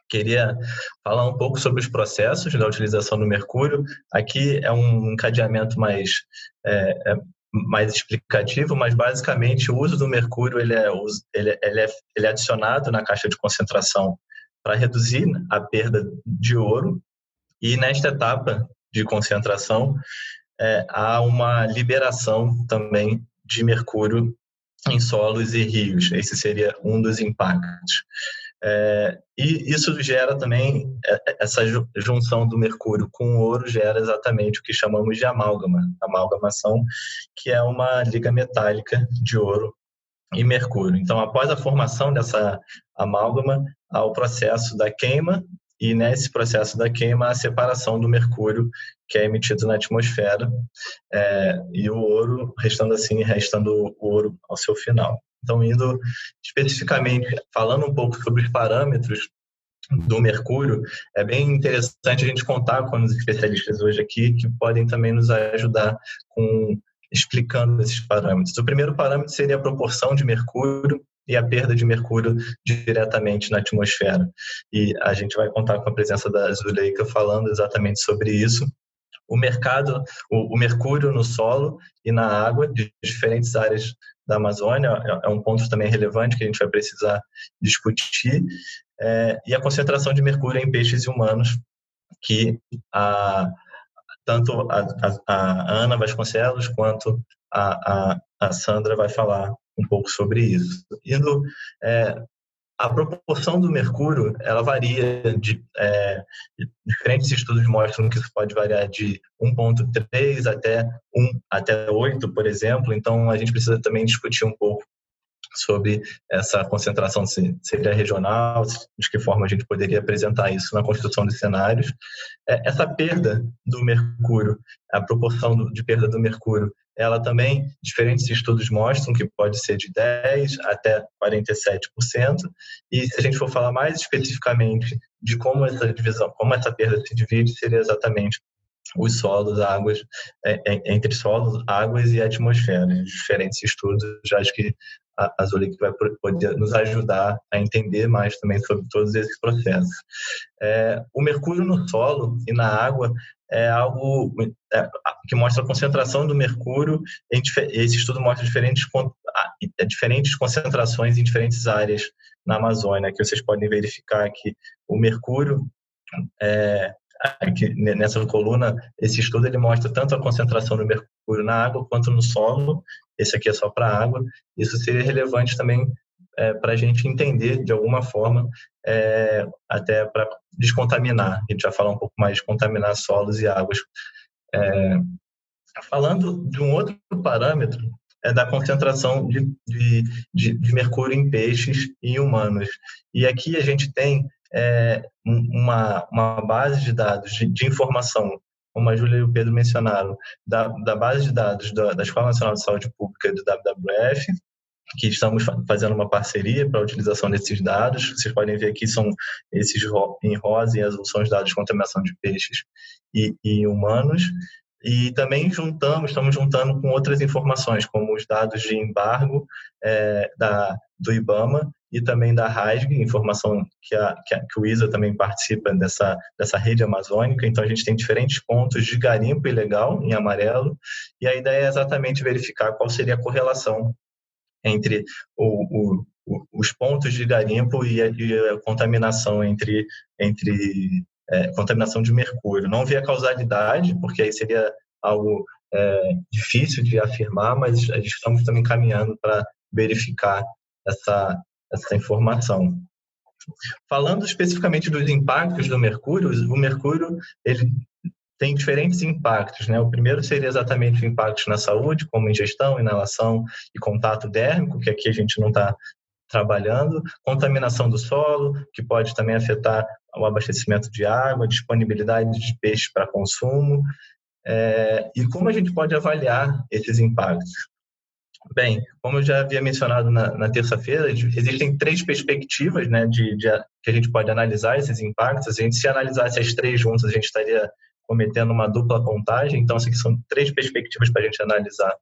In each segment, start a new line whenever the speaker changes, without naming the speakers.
Queria falar um pouco sobre os processos da utilização do mercúrio. Aqui é um encadeamento mais explicativo, mas basicamente o uso do mercúrio ele é adicionado na caixa de concentração para reduzir a perda de ouro, e nesta etapa de concentração há uma liberação também de mercúrio em solos e rios. Esse seria um dos impactos. E isso gera também, essa junção do mercúrio com o ouro gera exatamente o que chamamos de amalgamação, que é uma liga metálica de ouro e mercúrio. Então, após a formação dessa amálgama, há o processo da queima, e nesse processo da queima, a separação do mercúrio, que é emitido na atmosfera, e o ouro, restando o ouro ao seu final. Então, indo especificamente, falando um pouco sobre os parâmetros do mercúrio, é bem interessante a gente contar com os especialistas hoje aqui, que podem também nos ajudar explicando esses parâmetros. O primeiro parâmetro seria a proporção de mercúrio e a perda de mercúrio diretamente na atmosfera. E a gente vai contar com a presença da Zuleika falando exatamente sobre isso. O mercúrio no solo e na água de diferentes áreas da Amazônia é um ponto também relevante que a gente vai precisar discutir, e a concentração de mercúrio em peixes e humanos, que tanto a Ana Vasconcelos quanto a Sandra vai falar um pouco sobre isso. A proporção do mercúrio, ela varia, diferentes estudos mostram que isso pode variar de 1,3 até 8, por exemplo, então a gente precisa também discutir um pouco sobre essa concentração, se seria regional, de que forma a gente poderia apresentar isso na construção de cenários. Essa perda do mercúrio, a proporção de perda do mercúrio, ela também, diferentes estudos mostram que pode ser de 10% até 47%, e se a gente for falar mais especificamente de como essa perda se divide, seria exatamente os solos, águas, entre solos, águas e atmosfera. Diferentes estudos, já acho que a Zuleika vai poder nos ajudar a entender mais também sobre todos esses processos. O mercúrio no solo e na água é algo que mostra a concentração do mercúrio. Esse estudo mostra diferentes concentrações em diferentes áreas na Amazônia, que vocês podem verificar que o mercúrio, aqui nessa coluna, esse estudo ele mostra tanto a concentração do mercúrio na água quanto no solo. Esse aqui é só para a água. Isso seria relevante também para a gente entender, de alguma forma, até para descontaminar. A gente vai falar um pouco mais de contaminar solos e águas. Falando de um outro parâmetro, da concentração de mercúrio em peixes e em humanos. E aqui a gente tem uma base de dados de informação, como a Júlia e o Pedro mencionaram, da base de dados da Escola Nacional de Saúde Pública do WWF, que estamos fazendo uma parceria para a utilização desses dados. Vocês podem ver aqui, são esses em rosa e azul, são os dados de contaminação de peixes e humanos. E também estamos juntando com outras informações, como os dados de embargo do IBAMA e também da RASG, informação que o ISA também participa dessa rede amazônica. Então, a gente tem diferentes pontos de garimpo ilegal, em amarelo, e a ideia é exatamente verificar qual seria a correlação entre os pontos de garimpo e a contaminação contaminação de mercúrio. Não via causalidade, porque aí seria algo difícil de afirmar, mas estamos também caminhando para verificar essa informação. Falando especificamente dos impactos do mercúrio, o mercúrio ele tem diferentes impactos, né? O primeiro seria exatamente o impacto na saúde, como ingestão, inalação e contato dérmico, que aqui a gente não está trabalhando, contaminação do solo, que pode também afetar o abastecimento de água, disponibilidade de peixe para consumo, e como a gente pode avaliar esses impactos. Bem, como eu já havia mencionado na terça-feira, existem 3 perspectivas, né, que a gente pode analisar esses impactos. Se analisasse as 3 juntas, a gente estaria cometendo uma dupla contagem. Então, aqui são 3 perspectivas para a gente analisar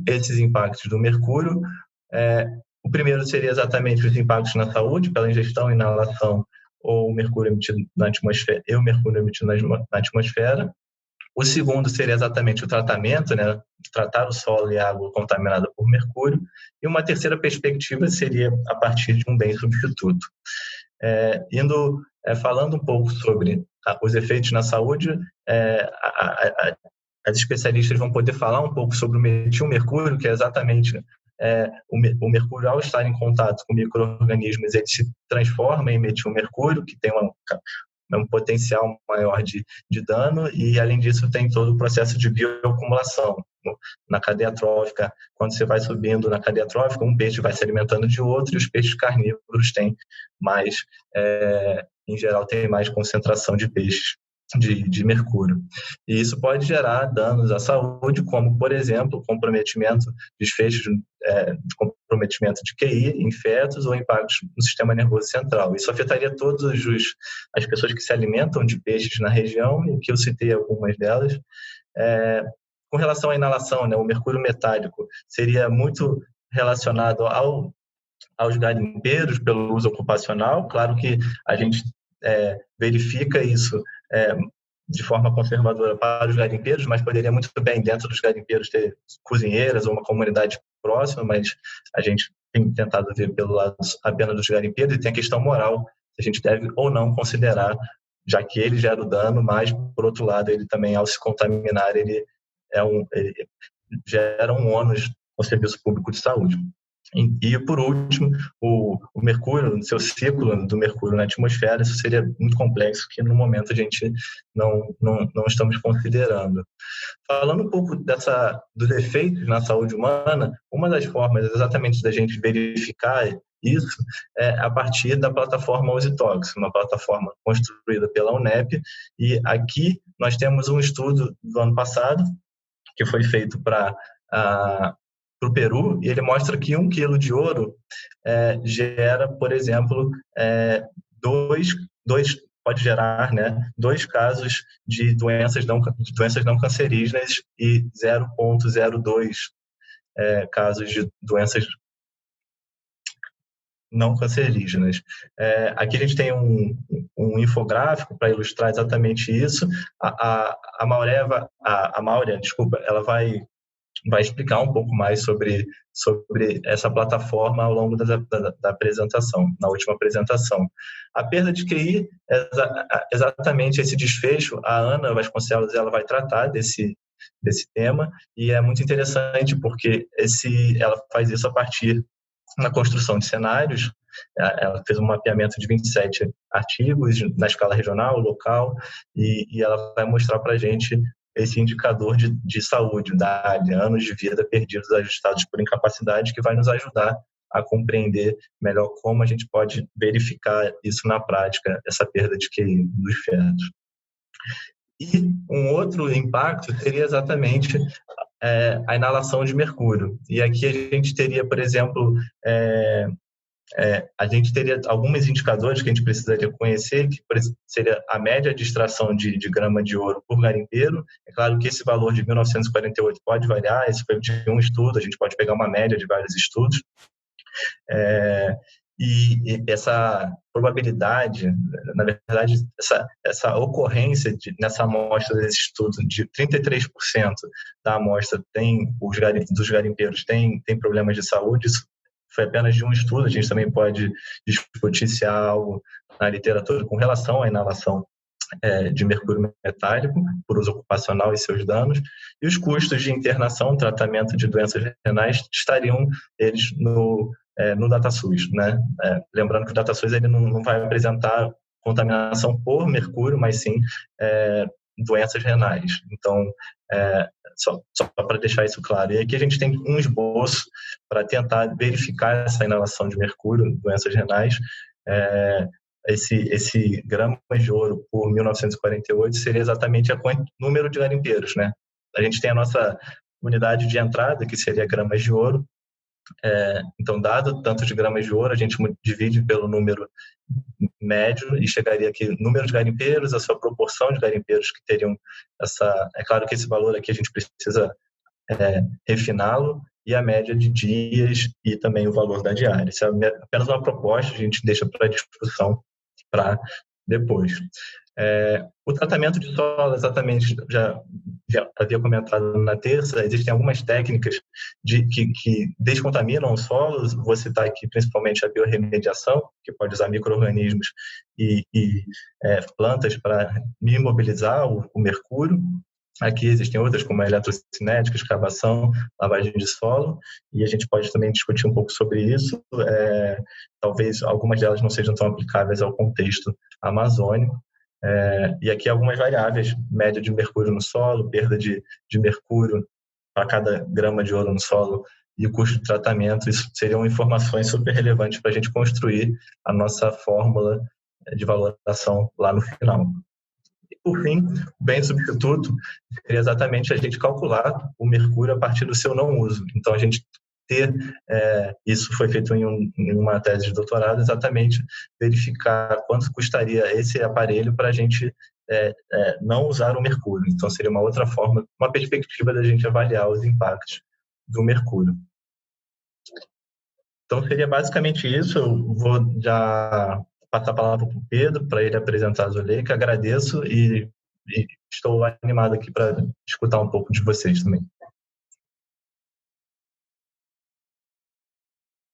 esses impactos do mercúrio. O primeiro seria exatamente os impactos na saúde, pela ingestão, inalação ou o mercúrio emitido na atmosfera, e o mercúrio emitido na atmosfera. O segundo seria exatamente o tratamento, né? Tratar o solo e a água contaminada por mercúrio. E uma terceira perspectiva seria a partir de um bem substituto. Falando um pouco sobre os efeitos na saúde, as especialistas vão poder falar um pouco sobre o metilmercúrio, que é exatamente o mercúrio, ao estar em contato com micro-organismos, ele se transforma em metilmercúrio, que tem um potencial maior de dano, e além disso tem todo o processo de bioacumulação na cadeia trófica. Quando você vai subindo na cadeia trófica, um peixe vai se alimentando de outro, e os peixes carnívoros têm mais, em geral, tem mais concentração de peixes de mercúrio. E isso pode gerar danos à saúde, como, por exemplo, comprometimento, desfechos de comprometimento de QI em fetos ou impactos no sistema nervoso central. Isso afetaria todas as pessoas que se alimentam de peixes na região, e que eu citei algumas delas. Com relação à inalação, né, o mercúrio metálico seria muito relacionado aos garimpeiros pelo uso ocupacional. Claro que a gente verifica isso de forma conservadora para os garimpeiros, mas poderia muito bem, dentro dos garimpeiros, ter cozinheiras ou uma comunidade próxima, mas a gente tem tentado ver pelo lado apenas dos garimpeiros, e tem a questão moral, se a gente deve ou não considerar, já que ele gera o dano, mas, por outro lado, ele também, ao se contaminar, ele gera um ônus ao serviço público de saúde. E, por último, o mercúrio, no seu ciclo do mercúrio na atmosfera, isso seria muito complexo, que no momento a gente não estamos considerando. Falando um pouco dos efeitos na saúde humana, uma das formas exatamente da gente verificar isso é a partir da plataforma Usitox, uma plataforma construída pela UNEP, e aqui nós temos um estudo do ano passado, que foi feito para o Peru, e ele mostra que 1 quilo de ouro gera, por exemplo, pode gerar, né, 2 casos de doenças não cancerígenas e 0,02 casos de doenças não cancerígenas. Aqui a gente tem um infográfico para ilustrar exatamente isso. A Máurea, desculpa, ela vai explicar um pouco mais sobre essa plataforma ao longo da apresentação, na última apresentação. A perda de QI é exatamente esse desfecho. A Ana Vasconcelos, ela vai tratar desse tema, e é muito interessante porque ela faz isso a partir na construção de cenários. Ela fez um mapeamento de 27 artigos na escala regional, local, e ela vai mostrar para a gente esse indicador de saúde, anos de vida perdidos ajustados por incapacidade, que vai nos ajudar a compreender melhor como a gente pode verificar isso na prática, essa perda de QI dos fetos. E um outro impacto seria exatamente a inalação de mercúrio. E aqui a gente teria, por exemplo, a gente teria alguns indicadores que a gente precisaria conhecer, que seria a média de extração de grama de ouro por garimpeiro. É claro que esse valor de 1948 pode variar, esse foi de um estudo, a gente pode pegar uma média de vários estudos. E essa probabilidade, na verdade, essa ocorrência nessa amostra desse estudo, de 33% da amostra dos garimpeiros tem problemas de saúde, isso foi apenas de um estudo. A gente também pode discutir se há algo na literatura com relação à inalação de mercúrio metálico por uso ocupacional e seus danos. E os custos de internação, tratamento de doenças renais, estariam eles no DataSUS, né? Lembrando que o DataSUS ele não vai apresentar contaminação por mercúrio, mas sim doenças renais. Então, só para deixar isso claro. E aqui a gente tem um esboço para tentar verificar essa inalação de mercúrio, doenças renais. Esse gramas de ouro por 1948 seria exatamente o número de garimpeiros, né? A gente tem a nossa unidade de entrada, que seria gramas de ouro. Então, dado tanto de gramas de ouro, a gente divide pelo número médio e chegaria aqui número de garimpeiros, a sua proporção de garimpeiros que teriam essa... É claro que esse valor aqui a gente precisa refiná-lo, e a média de dias e também o valor da diária. Isso é apenas uma proposta, a gente deixa para discussão para depois. O tratamento de solo, exatamente, já havia comentado na terça, existem algumas técnicas que descontaminam o solo, vou citar aqui principalmente a biorremediação, que pode usar micro-organismos e plantas para imobilizar o mercúrio. Aqui existem outras, como a eletrocinética, escavação, lavagem de solo, e a gente pode também discutir um pouco sobre isso. Talvez algumas delas não sejam tão aplicáveis ao contexto amazônico. E aqui algumas variáveis: média de mercúrio no solo, perda de mercúrio para cada grama de ouro no solo e o custo de tratamento. Isso seriam informações super relevantes para a gente construir a nossa fórmula de valoração lá no final. E, por fim, o bem substituto seria exatamente a gente calcular o mercúrio a partir do seu não uso. Então, a gente isso foi feito em uma tese de doutorado, exatamente verificar quanto custaria esse aparelho para a gente não usar o mercúrio. Então, seria uma outra forma, uma perspectiva da gente avaliar os impactos do mercúrio. Então, seria basicamente isso. Eu vou já passar a palavra para o Pedro, para ele apresentar a Zuleika. Agradeço e estou animado aqui para escutar um pouco de vocês também.